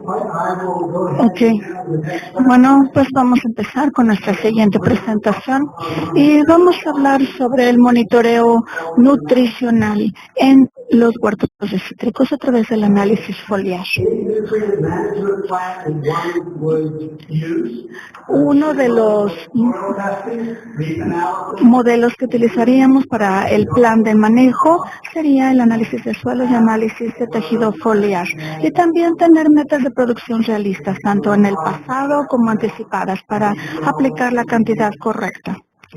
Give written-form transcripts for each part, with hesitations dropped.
Ok, bueno, pues vamos a empezar con nuestra siguiente presentación y vamos a hablar sobre el monitoreo nutricional en los huertos de cítricos a través del análisis foliar. Uno de los modelos que utilizaríamos para el plan de manejo sería el análisis de suelos y análisis de tejido foliar y también tener metas de producción realistas tanto en el pasado como anticipadas para aplicar la cantidad correcta.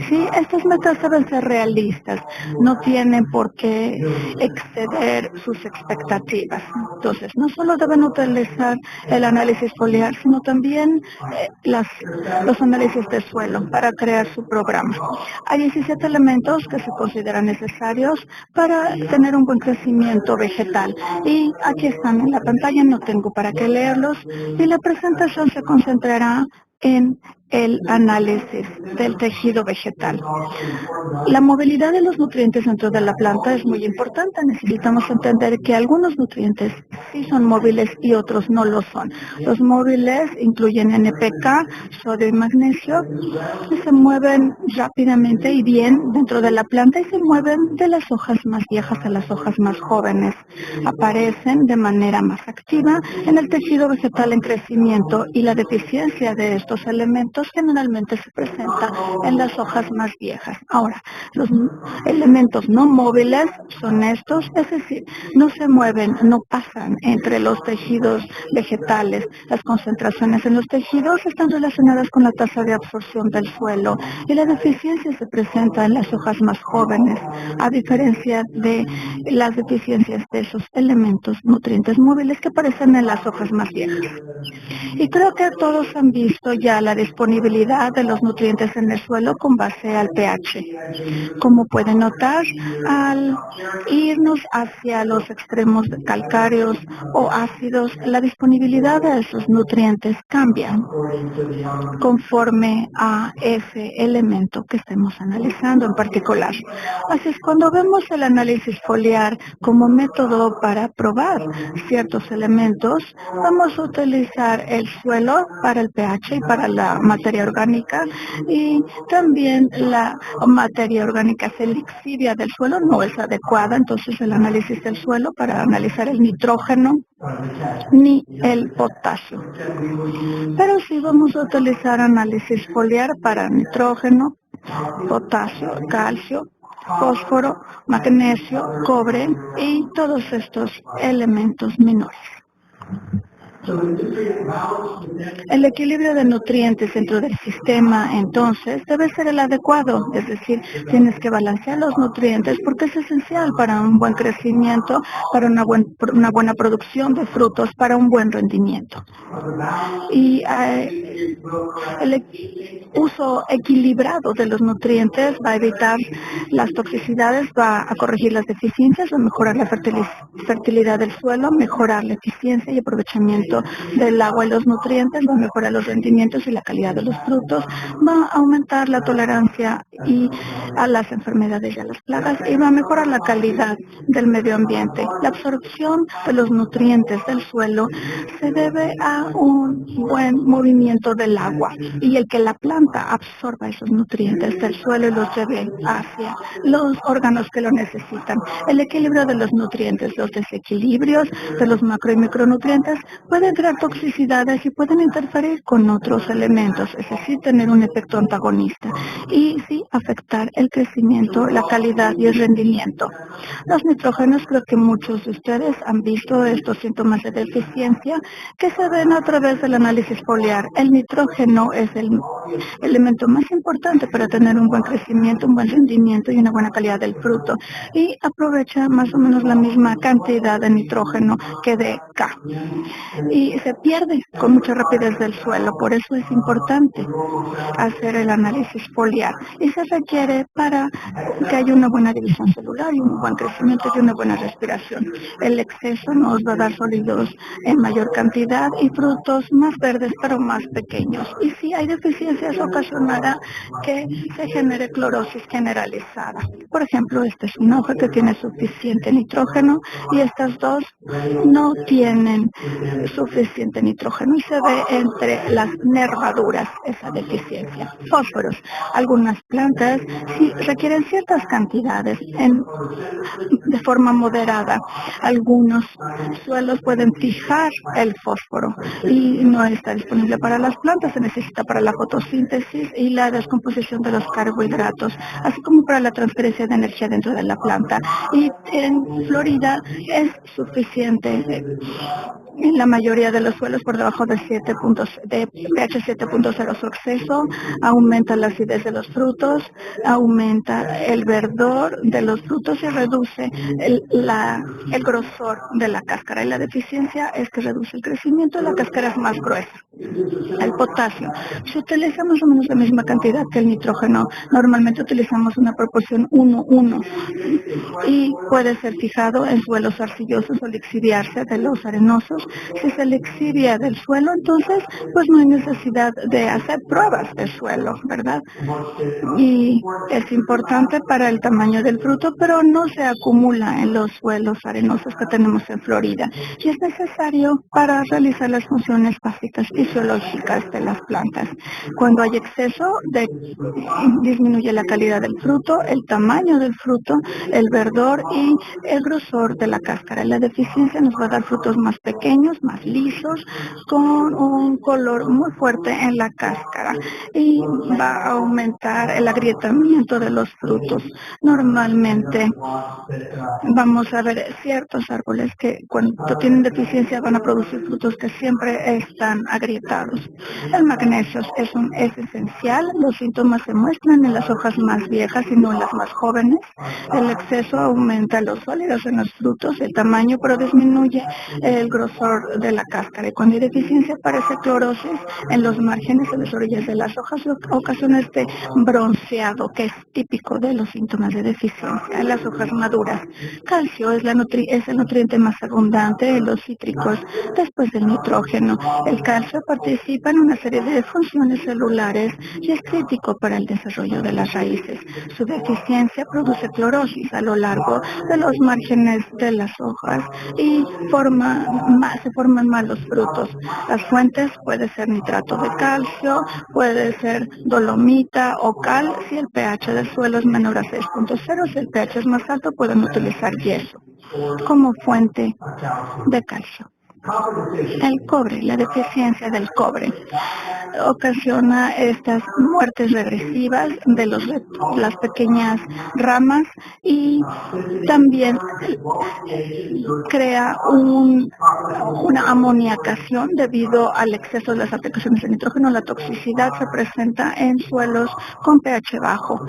Sí, estas metas deben ser realistas, no tienen por qué exceder sus expectativas. Entonces, no solo deben utilizar el análisis foliar, sino también los análisis de suelo para crear su programa. Hay 17 elementos que se consideran necesarios para tener un buen crecimiento vegetal. Y aquí están en la pantalla, no tengo para qué leerlos, y la presentación se concentrará en el análisis del tejido vegetal. La movilidad de los nutrientes dentro de la planta es muy importante. Necesitamos entender que algunos nutrientes sí son móviles y otros no lo son. Los móviles incluyen NPK, sodio y magnesio, que se mueven rápidamente y bien dentro de la planta y se mueven de las hojas más viejas a las hojas más jóvenes. Aparecen de manera más activa en el tejido vegetal en crecimiento y la deficiencia de estos elementos generalmente se presenta en las hojas más viejas. Ahora, los elementos no móviles son estos, es decir, no se mueven, no pasan entre los tejidos vegetales. Las concentraciones en los tejidos están relacionadas con la tasa de absorción del suelo y la deficiencia se presenta en las hojas más jóvenes, a diferencia de las deficiencias de esos elementos nutrientes móviles que aparecen en las hojas más viejas. Y creo que todos han visto ya la disponibilidad de los nutrientes en el suelo con base al pH. Como pueden notar, al irnos hacia los extremos calcáreos o ácidos, la disponibilidad de esos nutrientes cambia conforme a ese elemento que estemos analizando en particular. Así es, cuando vemos el análisis foliar como método para probar ciertos elementos, vamos a utilizar el suelo para el pH y para la materia orgánica, y también la materia orgánica se lixidia del suelo, no es adecuada, entonces el análisis del suelo para analizar el nitrógeno ni el potasio. Pero sí vamos a utilizar análisis foliar para nitrógeno, potasio, calcio, fósforo, magnesio, cobre y todos estos elementos menores. El equilibrio de nutrientes dentro del sistema, entonces, debe ser el adecuado, es decir, tienes que balancear los nutrientes porque es esencial para un buen crecimiento, para una buena producción de frutos, para un buen rendimiento. Y el uso equilibrado de los nutrientes va a evitar las toxicidades, va a corregir las deficiencias, va a mejorar la fertilidad del suelo, mejorar la eficiencia y aprovechamiento del agua y los nutrientes, va a mejorar los rendimientos y la calidad de los frutos, va a aumentar la tolerancia a las enfermedades y a las plagas y va a mejorar la calidad del medio ambiente. La absorción de los nutrientes del suelo se debe a un buen movimiento del agua y el que la planta absorba esos nutrientes del suelo y los lleve hacia los órganos que lo necesitan. El equilibrio de los nutrientes, los desequilibrios de los macro y micronutrientes pueden crear toxicidades y pueden interferir con otros elementos, es decir, tener un efecto antagonista y sí afectar el crecimiento, la calidad y el rendimiento. Los nitrógenos, creo que muchos de ustedes han visto estos síntomas de deficiencia que se ven a través del análisis foliar. El nitrógeno es el elemento más importante para tener un buen crecimiento, un buen rendimiento y una buena calidad del fruto, y aprovecha más o menos la misma cantidad de nitrógeno que de K. Y se pierde con mucha rapidez del suelo, por eso es importante hacer el análisis foliar y se requiere para que haya una buena división celular y un buen crecimiento y una buena respiración. El exceso nos va a dar sólidos en mayor cantidad y frutos más verdes pero más pequeños. Y si hay deficiencias, ocasionará que se genere clorosis generalizada. Por ejemplo, esta es una hoja que tiene suficiente nitrógeno y estas dos no tienen suficiente nitrógeno y se ve entre las nervaduras esa deficiencia. Fósforos. Algunas plantas sí requieren ciertas cantidades de forma moderada. Algunos suelos pueden fijar el fósforo y no está disponible para las plantas, se necesita para la fotosíntesis y la descomposición de los carbohidratos, así como para la transferencia de energía dentro de la planta. Y en Florida es suficiente en la mayoría de los suelos por debajo de pH 7.0. Su exceso aumenta la acidez de los frutos, aumenta el verdor de los frutos y reduce el grosor de la cáscara. Y la deficiencia es que reduce el crecimiento y la cáscara es más gruesa. El potasio. Si utilizamos más o menos la misma cantidad que el nitrógeno, normalmente utilizamos una proporción 1:1 y puede ser fijado en suelos arcillosos o lixiviarse de los arenosos. Si se lixivia del suelo, entonces pues no hay necesidad de hacer pruebas de suelo, ¿verdad? Y es importante para el tamaño del fruto, pero no se acumula en los suelos arenosos que tenemos en Florida. Y es necesario para realizar las funciones básicas fisiológicas de las plantas. Cuando hay exceso, disminuye la calidad del fruto, el tamaño del fruto, el verdor y el grosor de la cáscara. La deficiencia nos va a dar frutos más pequeños, más lisos, con un color muy fuerte en la cáscara y va a aumentar el agrietamiento de los frutos. Normalmente vamos a ver ciertos árboles que cuando tienen deficiencia van a producir frutos que siempre están agrietados. El magnesio es esencial. Los síntomas se muestran en las hojas más viejas y no en las más jóvenes. El exceso aumenta los sólidos en los frutos, el tamaño, pero disminuye el grosor de la cáscara. Y cuando hay deficiencia aparece clorosis en los márgenes, en las orillas de las hojas, ocasiona este bronceado que es típico de los síntomas de deficiencia en las hojas maduras. Calcio es el nutriente más abundante en los cítricos después del nitrógeno. El calcio participa en una serie de funciones celulares y es crítico para el desarrollo de las raíces. Su deficiencia produce clorosis a lo largo de los márgenes de las hojas y se forman mal los frutos. Las fuentes puede ser nitrato de calcio, puede ser dolomita o cal si el pH del suelo es menor a 6.0. Si el pH es más alto, pueden utilizar yeso como fuente de calcio. El cobre, la deficiencia del cobre ocasiona estas muertes regresivas de las pequeñas ramas y también crea una amoniacación debido al exceso de las aplicaciones de nitrógeno. La toxicidad se presenta en suelos con pH bajo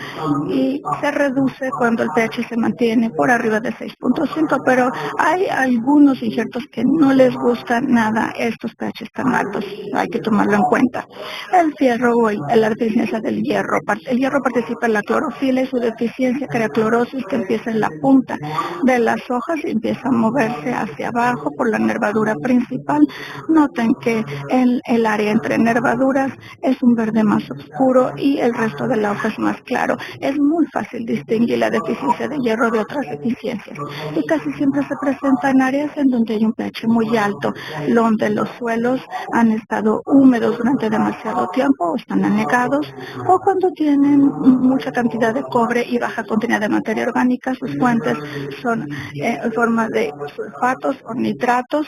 y se reduce cuando el pH se mantiene por arriba de 6.5, pero hay algunos injertos que no les gustan nada estos pH tan altos, hay que tomarlo en cuenta. El fierro o la deficiencia del hierro. El hierro participa en la clorofila y su deficiencia crea clorosis que empieza en la punta de las hojas y empieza a moverse hacia abajo por la nervadura principal. Noten que el área entre nervaduras es un verde más oscuro y el resto de la hoja es más claro. Es muy fácil distinguir la deficiencia de hierro de otras deficiencias y casi siempre se presenta en áreas en donde hay un pH muy alto, donde los suelos han estado húmedos durante demasiado tiempo o están anegados, o cuando tienen mucha cantidad de cobre y baja contenido de materia orgánica. Sus fuentes son en forma de sulfatos o nitratos.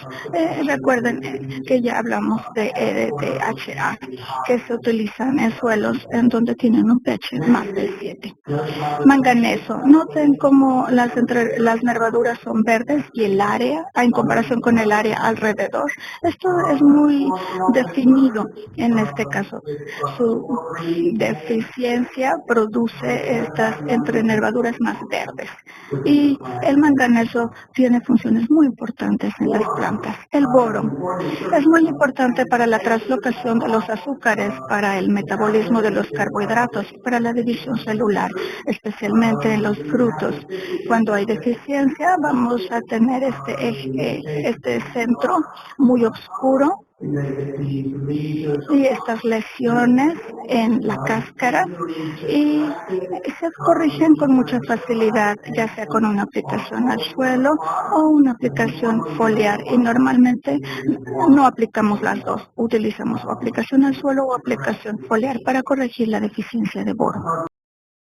Recuerden que ya hablamos de EDTA, que se utilizan en suelos en donde tienen un pH más de 7. Manganeso. Noten cómo las nervaduras son verdes y el área, en comparación con el área alrededor. Esto es muy definido en este caso. Su deficiencia produce estas entrenervaduras más verdes. Y el manganeso tiene funciones muy importantes en las plantas. El boro es muy importante para la translocación de los azúcares, para el metabolismo de los carbohidratos, para la división celular, especialmente en los frutos. Cuando hay deficiencia, vamos a tener este eje, este centro muy oscuro y estas lesiones en la cáscara y se corrigen con mucha facilidad, ya sea con una aplicación al suelo o una aplicación foliar, y normalmente no aplicamos las dos, utilizamos o aplicación al suelo o aplicación foliar para corregir la deficiencia de boro.